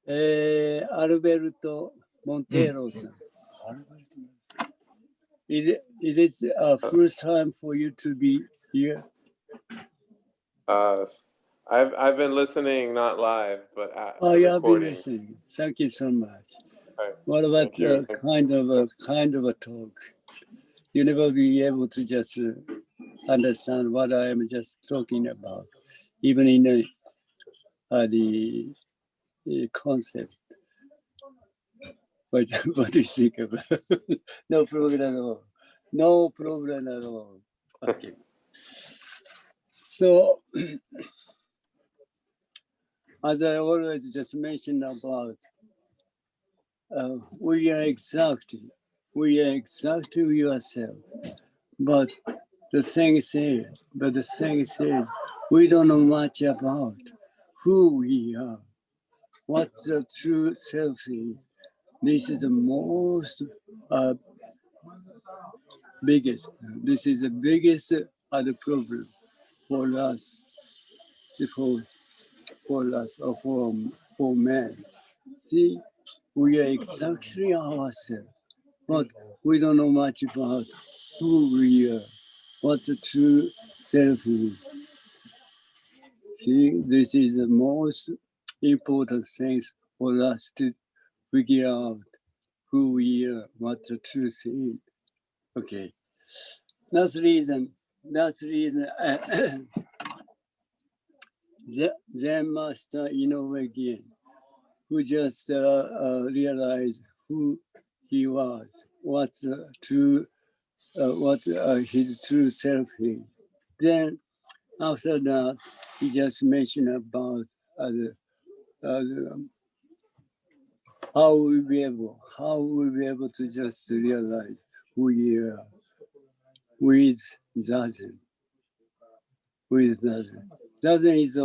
Alberto Montero-san. Is it first time for you to be here? I've been listening, not live, but you have been listening. Thank you so much. Right. What about kind of a talk? You never be able to just understand what I am just talking about, even in the concept. What do you think about? No problem at all. No problem at all. Okay. So, as I always just mentioned about, we are exactly yourself. But the thing is, we don't know much about who we are, what the true self is. This is the most biggest. This is the biggest other problem for us, for us or for men. See, we are exactly ourselves, but we don't know much about who we are, what the true self is. See, this is the most important thing for us to figure out who we are, what the truth is. Okay, that's the reason. Zen master Inoue again, who just realized who he was, what his true self is. Then after that, he just mentioned about how we be able to just realize who we are with Zazen. Zazen is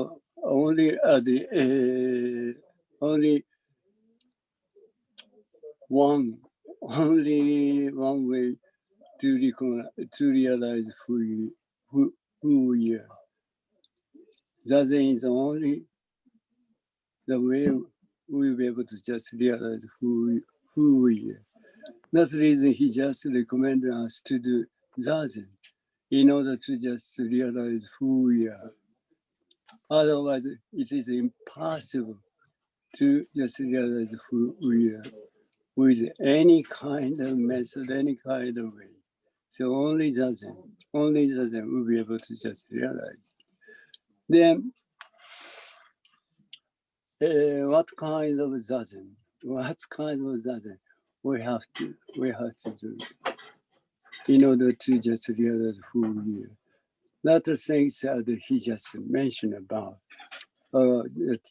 only one way to realize who we are. Zazen is only the way we'll be able to just realize who we are. That's the reason he just recommended us to do Zazen in order to just realize who we are. Otherwise, it is impossible to just realize who we are with any kind of method, any kind of way. So only Zazen will be able to just realize. Then, what kind of Zazen? We have to do in order to just realize who we are. That the things that he just mentioned about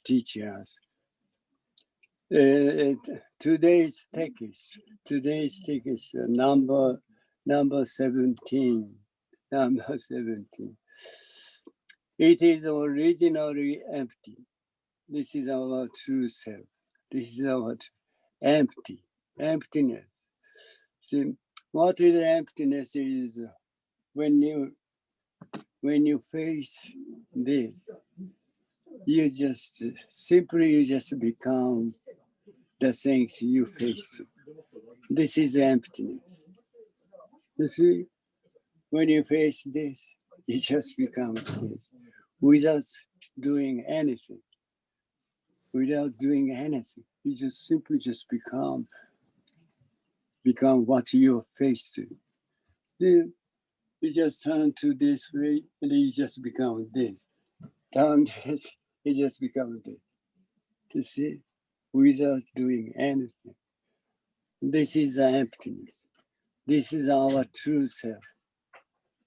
teaching us. Today's text number 17. It is originally empty. This is our true self. This is our emptiness. See, what is emptiness is when you face this, you just become the things you face. This is emptiness. You see, when you face this, you just become this without doing anything. You just simply become what you're faced to. Then you just turn to this way, and then you just become this. Turn this, you just become this. You see, without doing anything. This is the emptiness. This is our true self.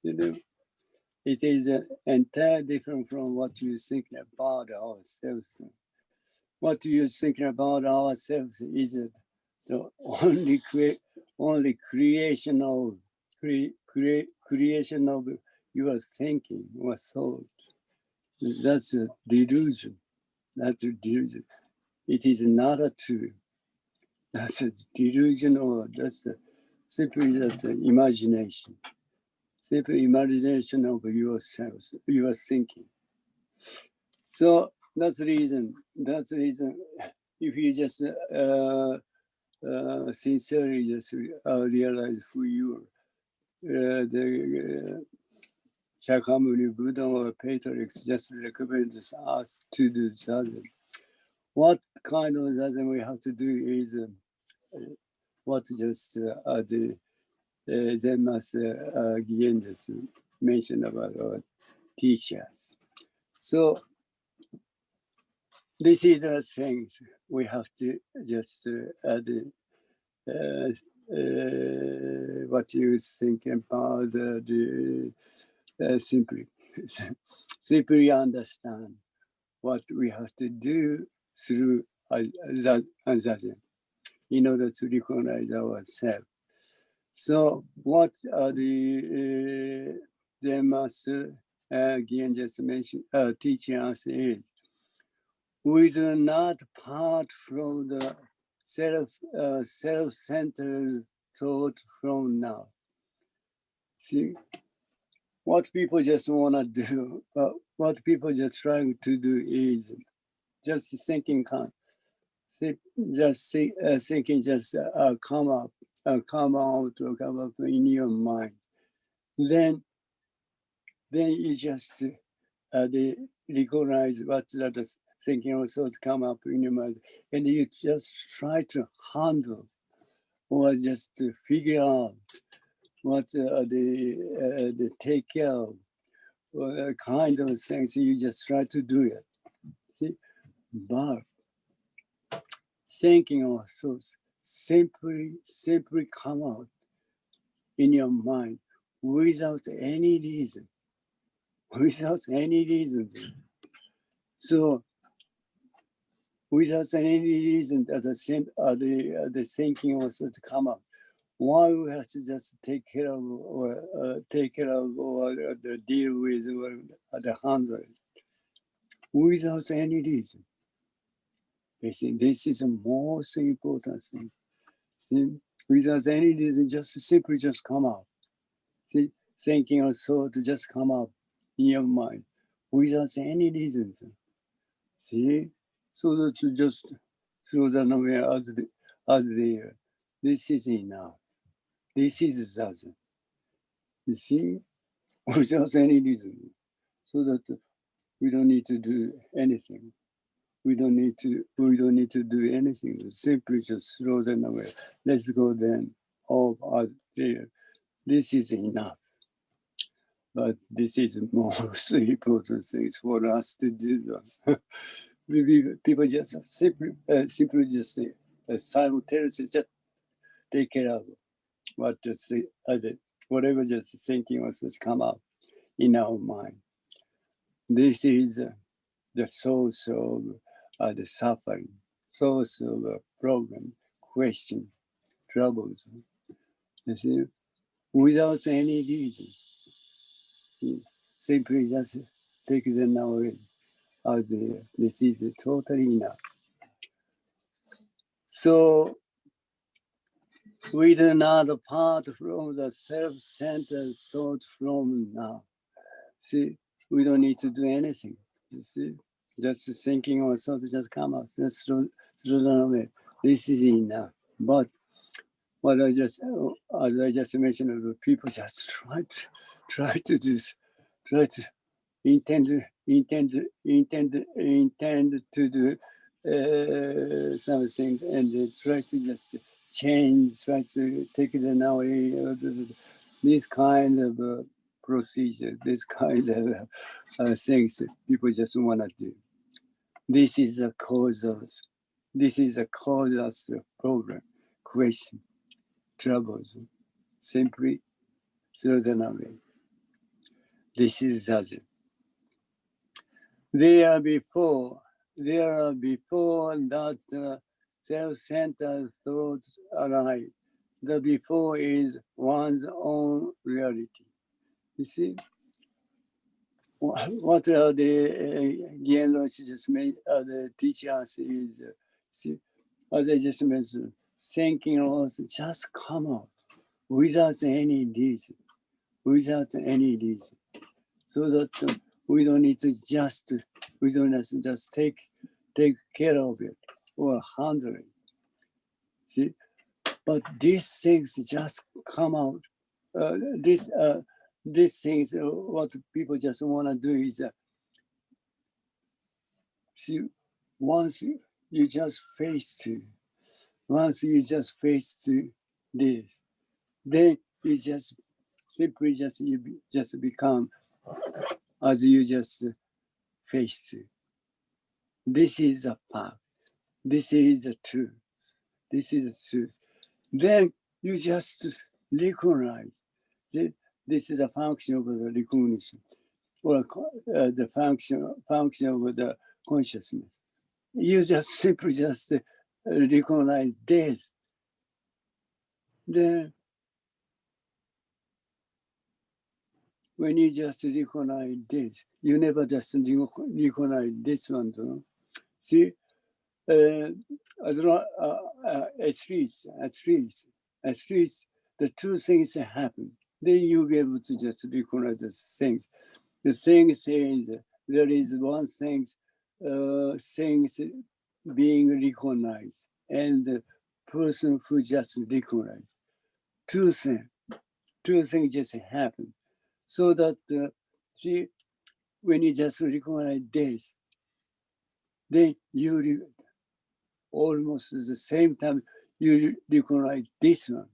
You know, it is entirely different from what you're thinking about ourselves. What you're thinking about ourselves is the only creation of your thinking or thought. That's a delusion. It is not a truth. That's a delusion, or that's simply that imagination. Simply imagination of yourself, your thinking. So that's the reason if you just sincerely just realize who you are, the Shakyamuni Buddha or Patriarchs just recommend us to do zazen. What kind of zazen we have to do is what just the Zen Master Gien just mentioned about our teachers. So this is the things we have to just what you think about simply simply understand what we have to do through zazen in order to recognize ourselves. So what are the master Gien just mentioned teaching us is we do not part from the self-centered thought from now. See, what people just want to do, what people just trying to do is just thinking, thinking just come out in your mind. Then you just they recognize what that thinking also to come up in your mind, and you just try to handle or just to figure out what the take care of kind of things. You just try to do it. See, but thinking also simply come out in your mind without any reason. So without any reason, the thinking also to come up. Why we have to just take care of or deal with or the handle it without any reason. This is the most important thing. See, without any reason, just simply just come out. See, thinking or thought just come up in your mind without any reason. See, so that you just throw that away as they this is enough. This is zazen. You see, without any reason, so that we don't need to do anything. We don't need to do anything. Simply just throw them away. Let's go then. All are there. This is enough. But this is the most important thing for us to do. People just simply just say, simultaneously just take care of what just whatever just thinking was just come up in our mind. This is the source of the suffering, source of problem, question, troubles. You see, without any reason, simply just take them away out there. This is totally enough. So we do not part from the self-centered thought from now. See, we don't need to do anything. You see, just thinking or something just come out. Just throw them away. This is enough. But what as I just mentioned, people just try to do, try to intend to do something, and try to just change, try to take them away. This kind of procedure, this kind of things people just want to do. This is a cause of problem, question, troubles. Simply throw them away. This is zazen. There are before that self-centered thoughts arise. The before is one's own reality. You see, what the Jinen Roshi just made the teachers is, see, as I just mentioned, thinking also just come out without any reason, so that we don't need to just take care of it. or 100. See, but these things just come out. These things, what people just want to do is, see, once you just face this, then you just simply just become as you just faced. This is a fact. This is the truth. This is the truth. Then you just recognize that this is a function of the recognition, or the function of the consciousness. You just simply just recognize this. Then when you just recognize this, you never just recognize this one. No? See, at least, the two things happen. Then you'll be able to just recognize the things. The thing says there is one thing, things being recognized, and the person who just recognized. Two things just happen. So that, see, when you just recognize this, then you almost at the same time you recognize this one.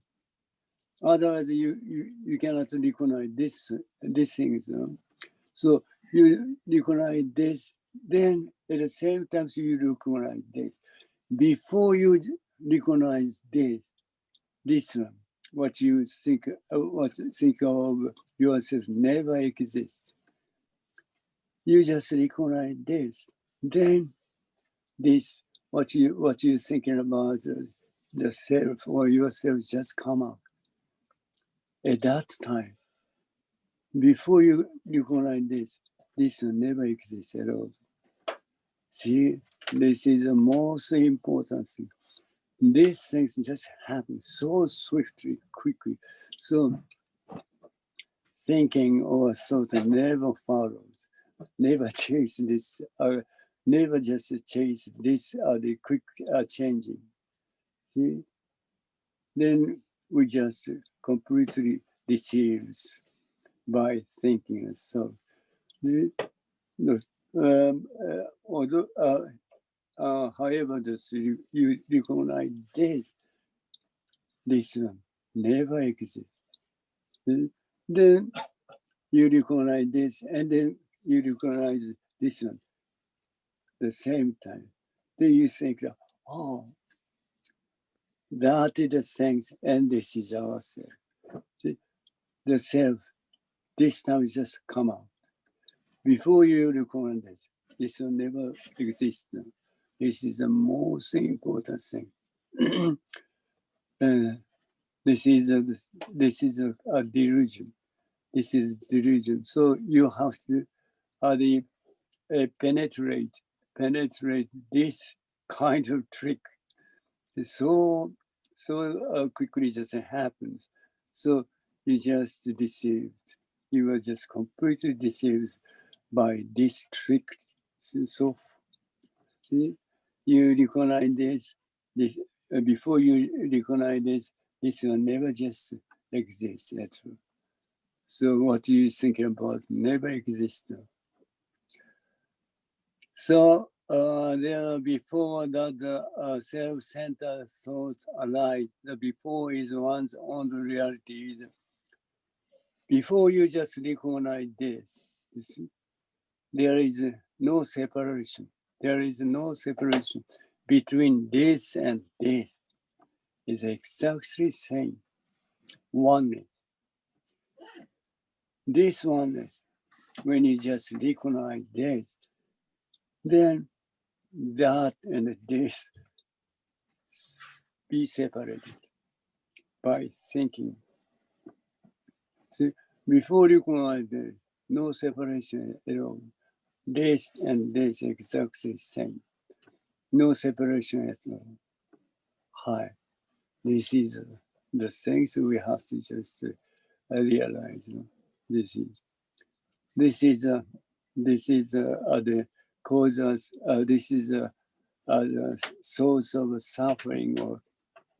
Otherwise, you cannot recognize this thing. So you recognize this, then at the same time you recognize this. Before you recognize this one, what you think of yourself never exists. You just recognize this. Then this, what you're thinking about the self or yourself just come out. At that time, before you recognize this will never exist at all. See, this is the most important thing. These things just happen so swiftly, quickly. So thinking or thought never follows, never chase this, never just chase this the quick changing. See, then we just completely deceived by thinking. So, although, however, just you recognize this one never exists. Then you recognize this, and then you recognize this one the same time. Then you think, oh, that is the things, and this is ourself. The self, this time just come out. Before you recognize this will never exist. This is the most important thing. This is a delusion. This is delusion. So you have to penetrate this kind of trick. So quickly just happens. So you just deceived. You were just completely deceived by this trick. So see, you recognize this before you recognize this will never just exist at all. So what you thinking about never exists. So there before that self-centered thought alive, the before is one's own reality. Before you just recognize this, there is no separation. There is no separation between this and this. It's exactly same. Oneness. This oneness, when you just recognize this, then that and this be separated by thinking. So before you recognize this, no separation at all. This and this exactly same. No separation at all. Hi. This is the things we have to just realize. This is the causes. This is source of suffering or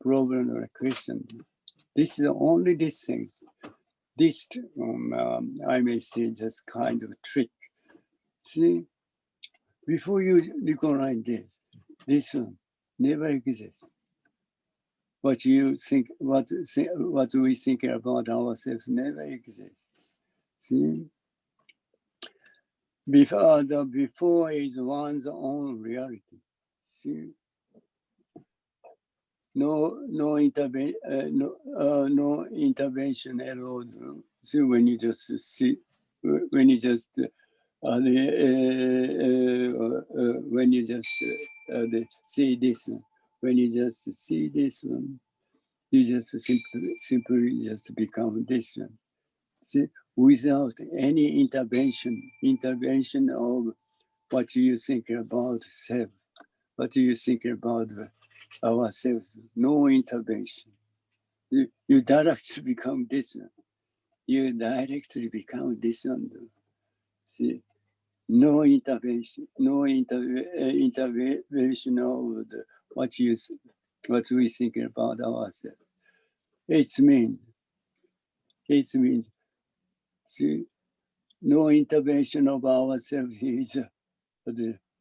problem or question. This is only these things. This, I may say, just kind of trick. See, before you recognize this one never exists. What you think, what we think about ourselves never exists. See, before is one's own reality. See, no intervention at all. See, when you just see, when you just when you just see this one, when you just see this one, you just simply just become this one. See, without any intervention of what you think about self, what you think about ourselves, no intervention. You directly become this one. You directly become this one. See, no intervention, no intervention of what we think about ourselves. It means, see, no intervention of ourselves is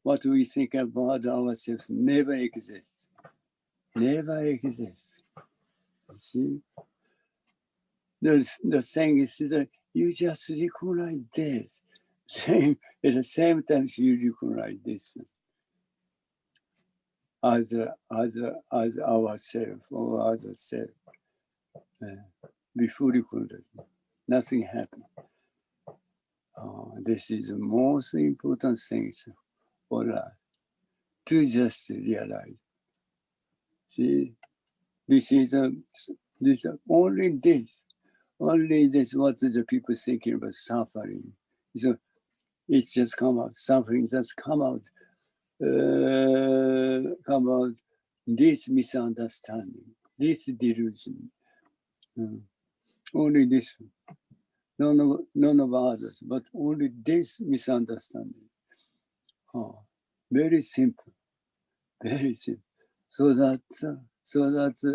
what we think about ourselves never exists. Never exists. See, the thing is that you just recognize this. At the same time, you recognize this as ourself or as a self. Before recognition, nothing happened. This is the most important thing for us to just realize. See, this is only this what the people thinking about suffering. So it's just come out, suffering just come out this misunderstanding, this delusion. Only this, none of others, but only this misunderstanding. Very simple, very simple. So that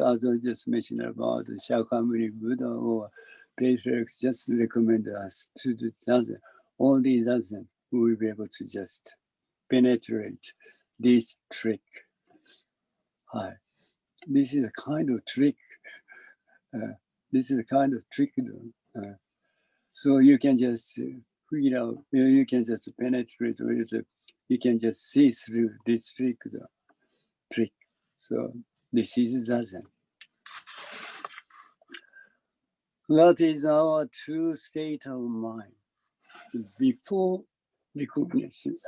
as I just mentioned about the Shakyamuni Buddha or Patriarchs just recommend us to do that. Only that we will be able to just penetrate this trick. This is a kind of trick. So you can just figure out, you can just penetrate, you can just see through this trick. So this is Zazen. That is our true state of mind. Before recognition,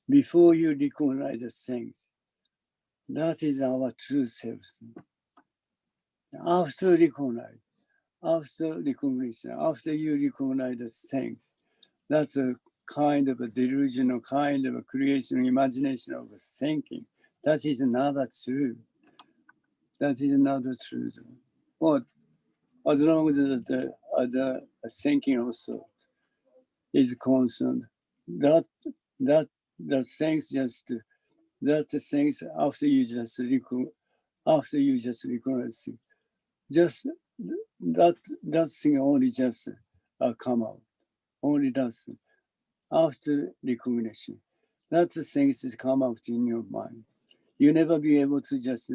before you recognize the things, that is our true self. After recognition, after you recognize the things, that's a kind of a delusional, kind of a creation, imagination of thinking. That is another truth. That is another truth. But as long as the thinking also is concerned, that things just that things after you just recognize, just that thing only just come out, only that thing. After recognition, that's the things that come out in your mind. You never be able to just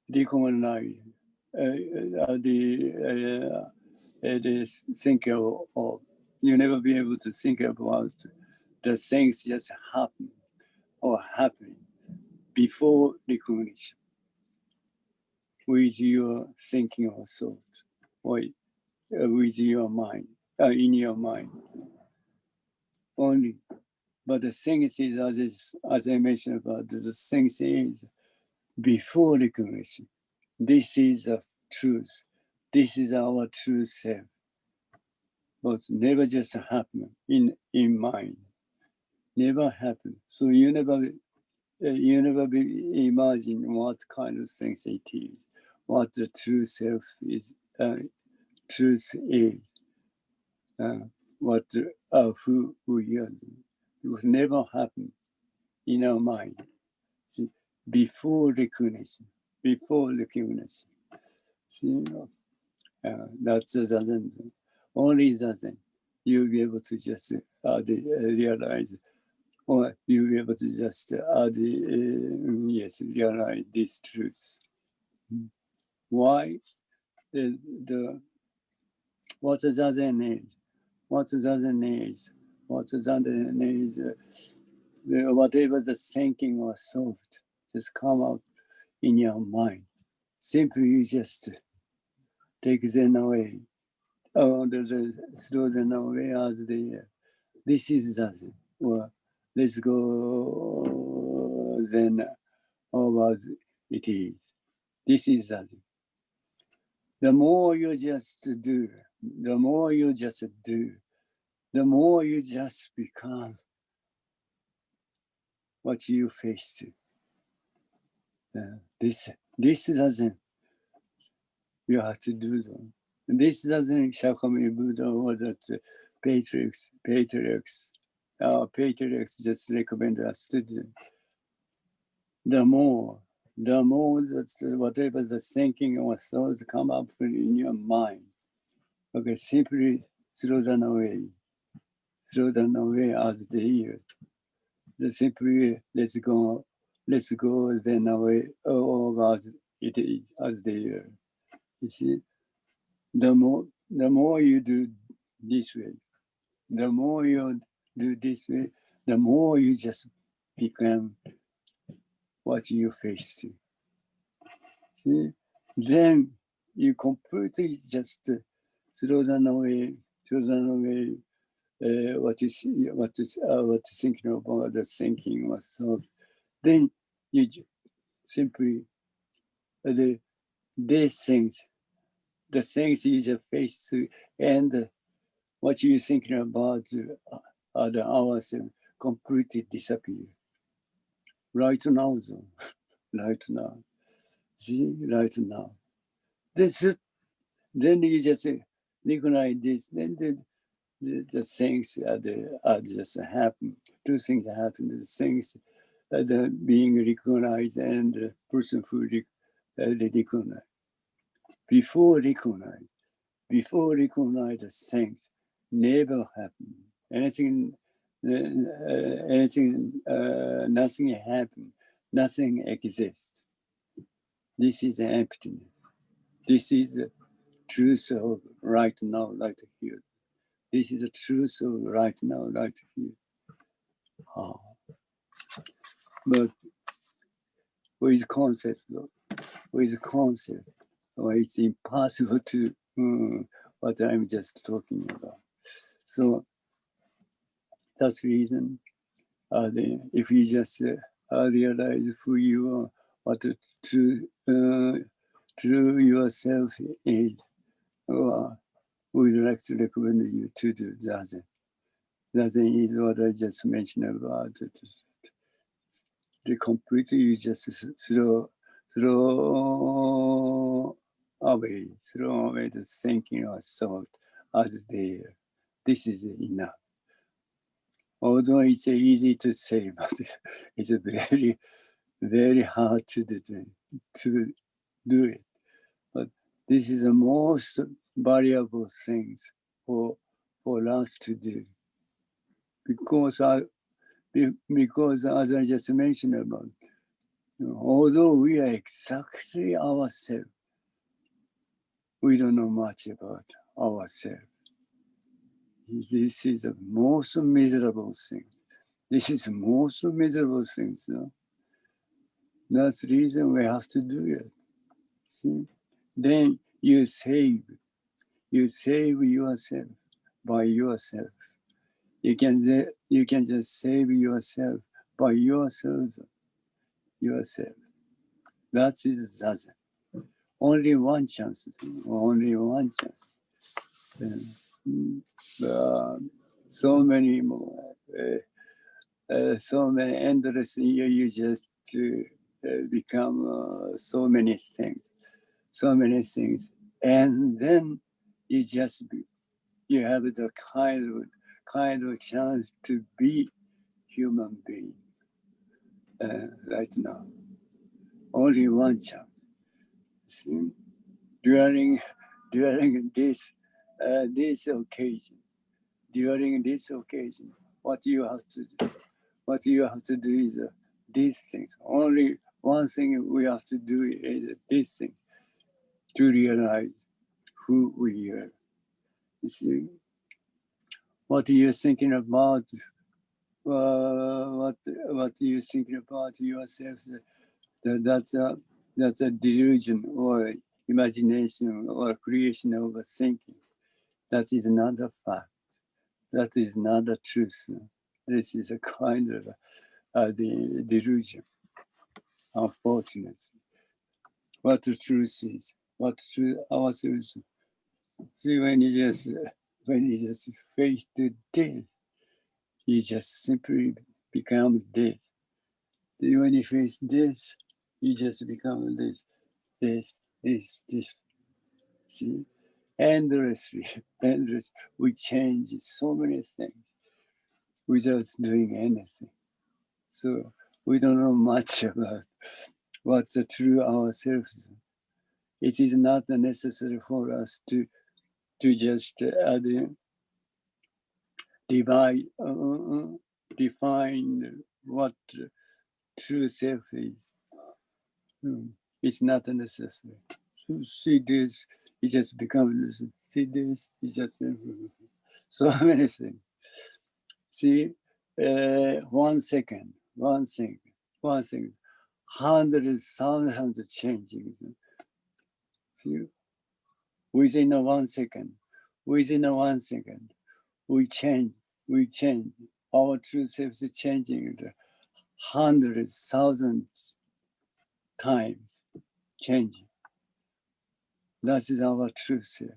recognize the think of. You never be able to think about the things just happen or happening before recognition with your thinking or thought or with your mind, in your mind only. But the thing is, as I mentioned about the thing is before recognition. This is the truth. This is our true self. But never just happen in mind. Never happen. So you never imagine what kind of things it is, what the true self is. Truth is. What who you are. It will never happen. in our mind. See, before recognition. See, that's the Zazen. Only Zazen. You'll be able to just realize, or you'll be able to just realize these truths. Why? What the Zazen is? What the Zazen is? What the Zazen is? Whatever the thinking or thought just come out in your mind. Simply you just take them away. Throw them away as they are. This is Zazen. Or let's go then over as it is. This is Zazen. The more you just do, the more you just become what you face. This doesn't, you have to do them. This doesn't Shakyamuni Buddha or that patriarchs just recommend us to do. The more that whatever the thinking or thoughts come up in your mind, okay, simply throw them away as they are. The simply let's go then away as it is, as they are. You see, the more you do this way, the more you do this way, the more you just become what you face. See, then you completely just throw them away. What thinking about the thinking or so. Then you simply these things, the things you just face and what you're thinking about other hours completely disappear. Right now, though. Right now. See, right now. Then you just recognize this. Then the things are just happen. Two things happen. The things the being recognized and the person who they recognize. Before recognize the things never happen. Nothing happen. Nothing exists. This is emptiness. This is the truth of right now, right here. This is the truth of right now, right here. Oh. But with concept, it's impossible to what I'm just talking about. So that's the reason. If you just realize who you are, what the true yourself is, we'd like to recommend you to do Zazen. Zazen is what I just mentioned about. The completely you just throw away the thinking or thought as there. This is enough. Although it's easy to say, but it's very, very hard to do it. But this is the most valuable things for us to do. Because as I just mentioned about, although we are exactly ourselves, we don't know much about ourselves. This is the most miserable thing. This is the most miserable thing. So that's the reason we have to do it. See? Then you save yourself by yourself. You can just save yourself by yourself. That is Zazen. Only one chance. So many more. So many endless years. You just become so many things, and then you have the kind of chance to be human being. right now. Only one chance. See? During this occasion, what you have to do is these things. Only one thing we have to do is these things to realize who we are. You see, what you're thinking about, what you're thinking about yourself, that's a delusion or imagination or creation of a thinking. That is not a fact. That is not the truth. This is a kind of the delusion, unfortunately. What the truth is, what truth ourselves. See, when you just face the death, you just simply become death. When you face this, you just become this. See, endlessly. We change so many things without doing anything. So we don't know much about what's the true ourselves. It is not necessary for us to just define what true self is. It's not necessary. So see this, it just becomes this. See this, it just so many things. See, 1 second, hundreds, thousands of changing. See, within a 1 second, we change. Our true self is changing hundreds, thousands times, changing. That is our true self.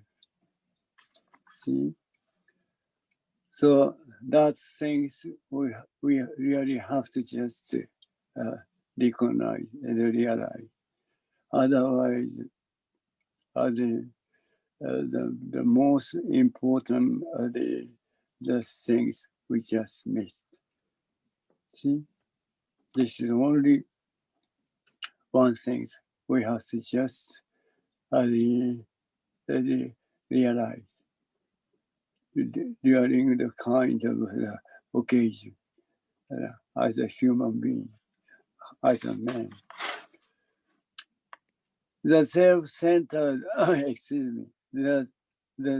See? So that's things we really have to just recognize and realize. Otherwise, the most important are the things we just missed. See, this is only one thing we have to just realize during the kind of occasion as a human being, as a man. The self-centered, the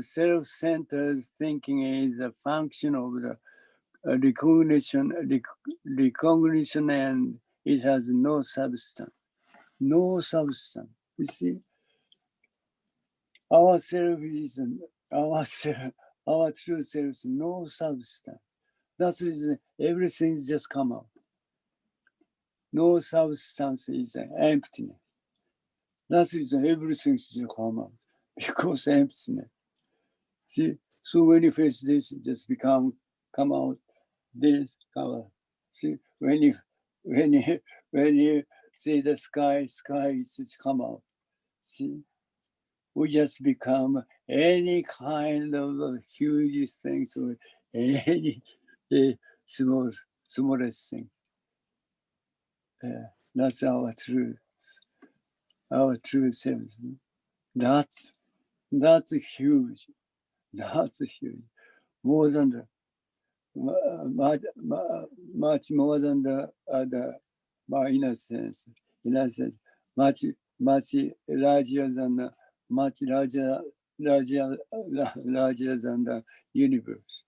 self-centered thinking is a function of the recognition, and it has no substance. No substance. You see, our self is our true self is no substance. That is everything just come out. No substance is emptiness. That is everything just come out because emptiness. See, so when you face this, it just come out. This come out. See, when you see the sky just come out. See, we just become any kind of huge things or any smallest thing. That's our truth self. That's huge. That's huge. More than much more than the in a sense, much larger than larger than the universe.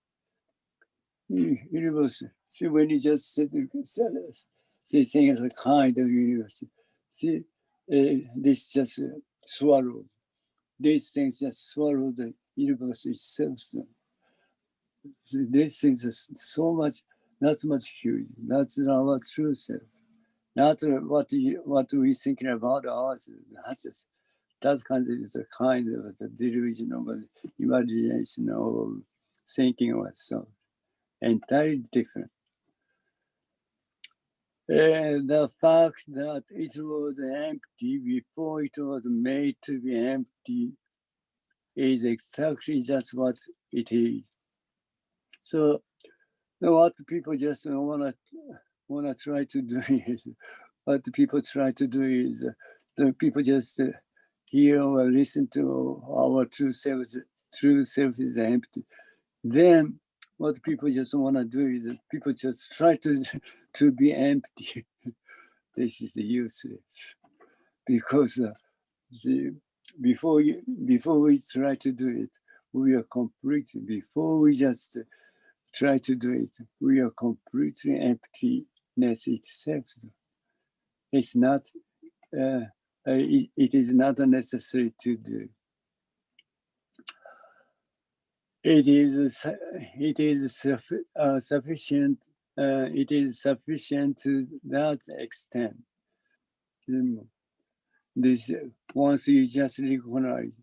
Universe. See, when you just see things as a kind of universe. See, this just swallowed. These things just swallow the universe itself. So these things are so much, not much huge. That's our true self. Not what we thinking about ourselves. That kind of is a kind of the delusion of imagination of thinking of itself. Entirely different. The fact that it was empty before it was made to be empty is exactly just what it is. So what people just want to wanna try to do is what people try to do is the people just hear or listen to our true self. True self is empty. Then what people just wanna do is people just try to be empty. This is useless because before we try to do it, we are completely. Before we just try to do it, we are completely emptiness itself. It's not. It is not necessary to do. It is sufficient. It is sufficient to that extent. This once you just recognize,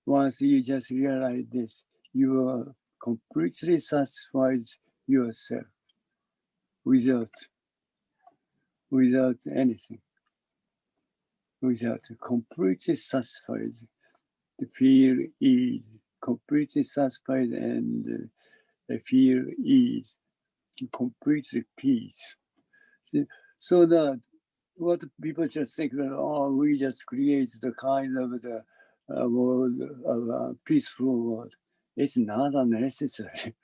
once you just realize this, you are completely satisfied yourself without anything, without completely satisfied, feel ease, completely satisfied and feel ease, completely peace. So that what people just think that, oh, we just create the kind of the world of a peaceful world. It's not unnecessary.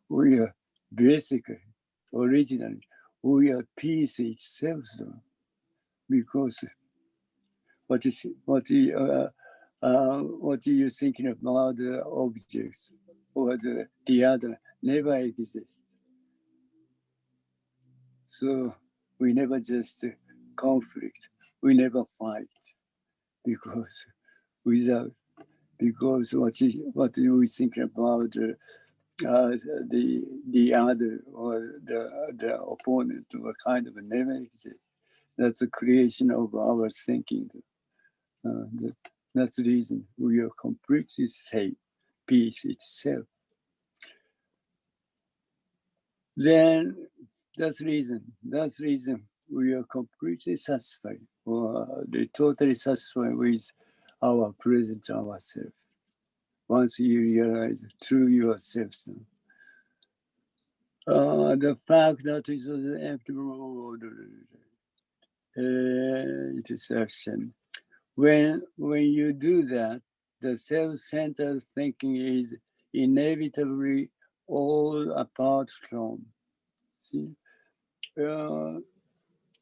We are basically, originally, we are peace itself, though, because what you're thinking about the objects or the other never exist. So we never just conflict. We never fight because what you think about the other or the opponent or kind of never exist. That's a creation of our thinking. That's the reason we are completely safe, peace itself. Then that's the reason we are completely satisfied or totally satisfied with our present ourselves. Once you realize true yourself, the fact that it was an empty world, intersection. When you do that, the self-centered thinking is inevitably all apart from. See,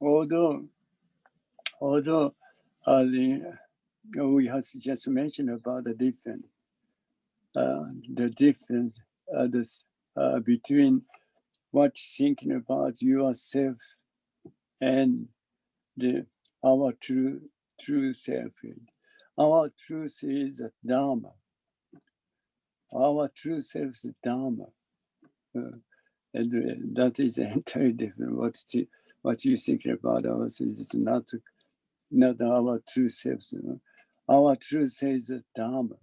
although we have just mentioned about the difference between what thinking about yourself and our true self. Our truth is Dharma. Our true self is Dharma. And that is entirely different. What you think about ourselves is not our true self. Our true self is Dharma.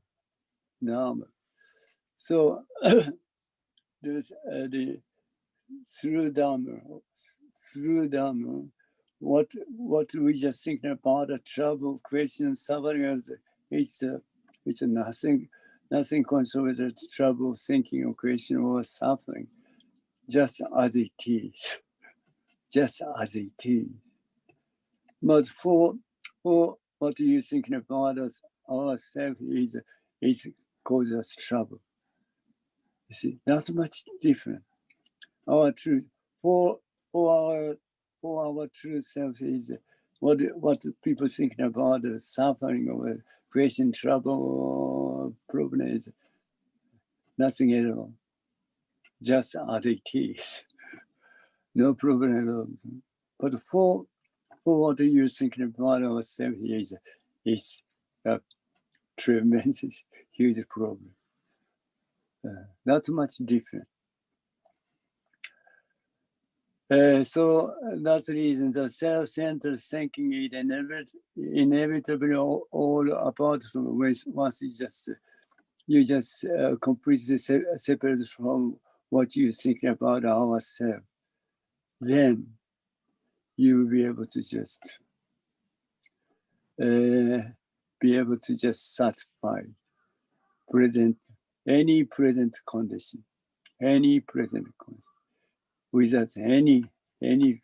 So there's through Dharma, what we just thinking about the trouble, question, suffering, it's nothing considered trouble, thinking, or question, or suffering, just as it is, just as it is. But for what you thinking about ourselves is cause us trouble. You see, not much different. Our truth for our true self is what people thinking about the suffering or question, trouble, or problem is nothing at all. Just as it is. No problem at all. But for what you're thinking about ourselves is a tremendous, huge problem. Not much different. So that's the reason the self-centered thinking is inevitably all about once you just completely separate from what you think about ourselves. Then you will be able to just satisfy any present condition, without any any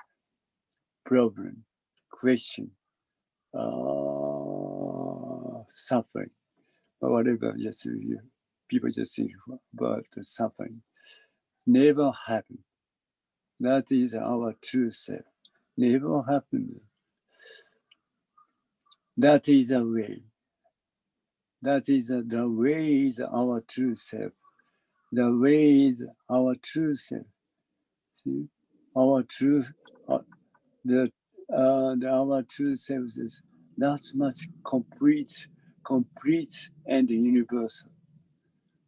problem, question, suffering, or whatever, just people just think about the suffering. Never happen. That is our true self. Never happened. That is the way. That is the way is our true self. The way is our true self. See, our true, our true self is that much complete and universal.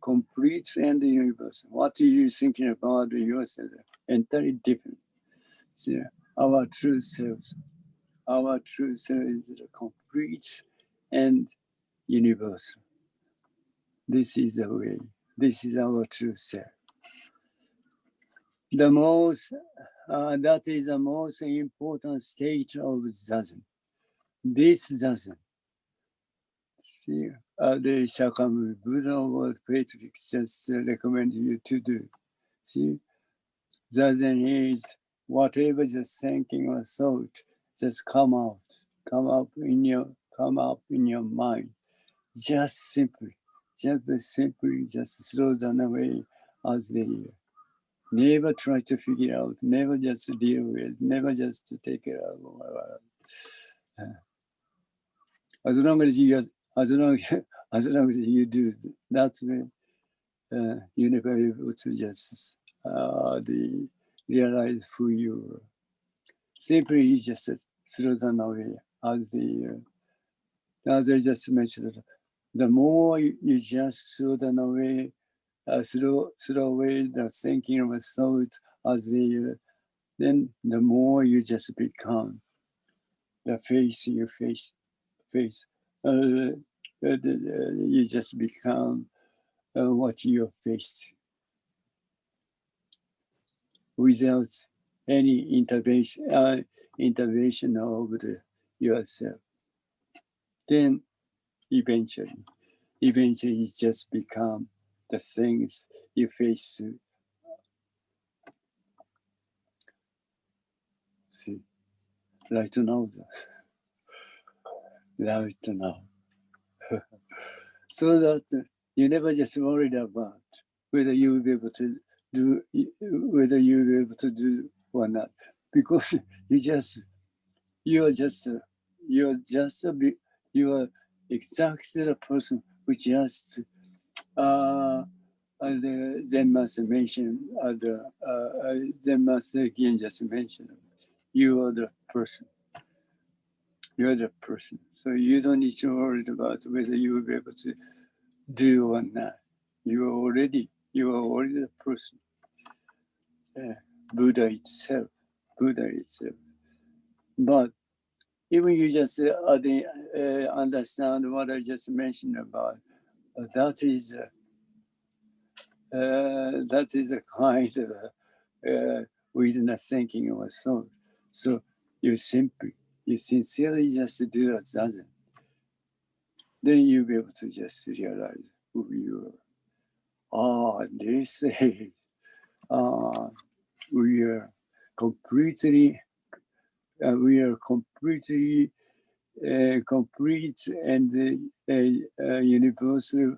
Complete and universal. What are you thinking about yourself? Entirely different. See, our true self is complete and universal. This is the way. This is our true self. The most, that is the most important stage of Zazen. This Zazen. See, the Shakyamuni Buddha or Patriarchs just recommend you to do. See, Zazen is whatever just thinking or thought, just come up in your mind. Just simply, just slow down away as they are. Never try to figure out, never just deal with, never just to take it out. As long as you do, that's when you never able to just realize who you are. Simply you just slow down away as I just mentioned. The more you just slow down away, slow away the thinking of a thought as then the more you just become the face you face. You just become what you're faced without any intervention of yourself. Then eventually you just become the things you face. See, right now. So that you never just worried about whether you will be able to do or not, because you are exactly the person who just the Zen Master mentioned, Zen Master again just mentioned, you are the person. You're the person. So you don't need to worry about whether you will be able to do or not. You are already the person. Buddha itself. But even you just understand what I just mentioned about, that is a kind of within a thinking or thought. So you sincerely just do a zazen. Then you'll be able to just realize who you are. They say we are completely complete and universal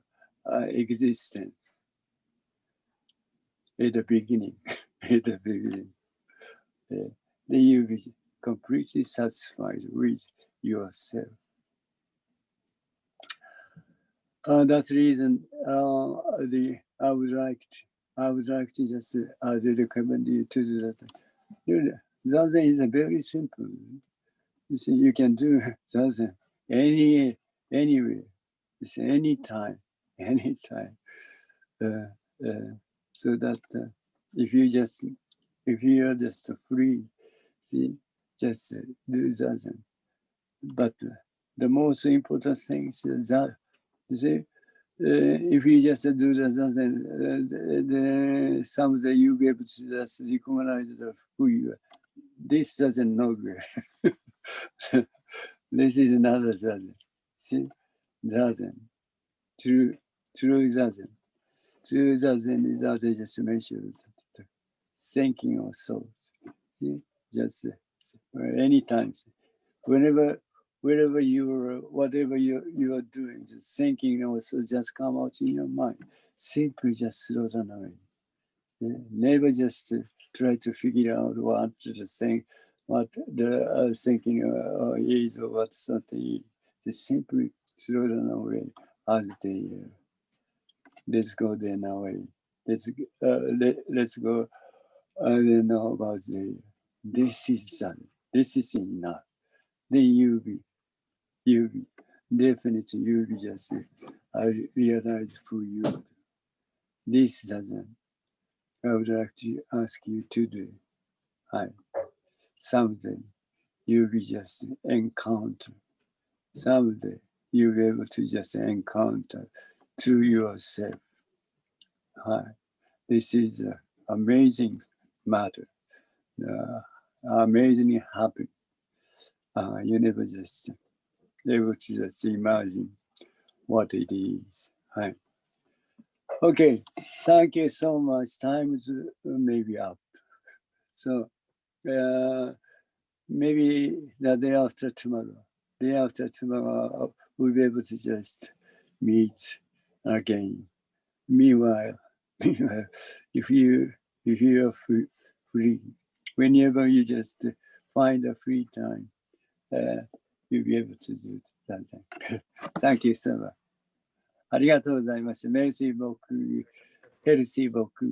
existence at the beginning. Then you'll be completely satisfied with yourself. That's the reason I would like to just recommend you to do that. Zazen is very simple. You see, you can do Zazen anywhere. You see, anytime. So that if you are just free, see, just do Zazen. But the most important thing is that, you see, if you just do the Zazen, someday you'll be able to just recognize who you are. This doesn't know good. This is another Zazen. See, Zazen, true Zazen. True Zazen is, as I just mentioned, thinking or thought. See, just anytime, wherever whatever you are doing, just thinking also just come out in your mind. Simply just slow down away. Never just try to figure out what to think, what the thinking is or what something is. Just simply slow down away as they let's go there now. Let's go. I don't know about the this is done. This is enough. Then you'll be definitely you'll be just realize who you are. This doesn't. I would like to ask you today. Hi. Someday you'll be just encounter. Someday you'll be able to just encounter to yourself. Hi. This is an amazing matter. Amazingly happy. You never just able to just imagine what it is. Hi. Okay. Thank you so much. Time is maybe up. So maybe the day after tomorrow, we'll be able to just meet again. Meanwhile, if you are free, whenever you just find a free time, you'll be able to do that. Thank you so much. ありがとうございます。メルシー僕、ヘルシー僕、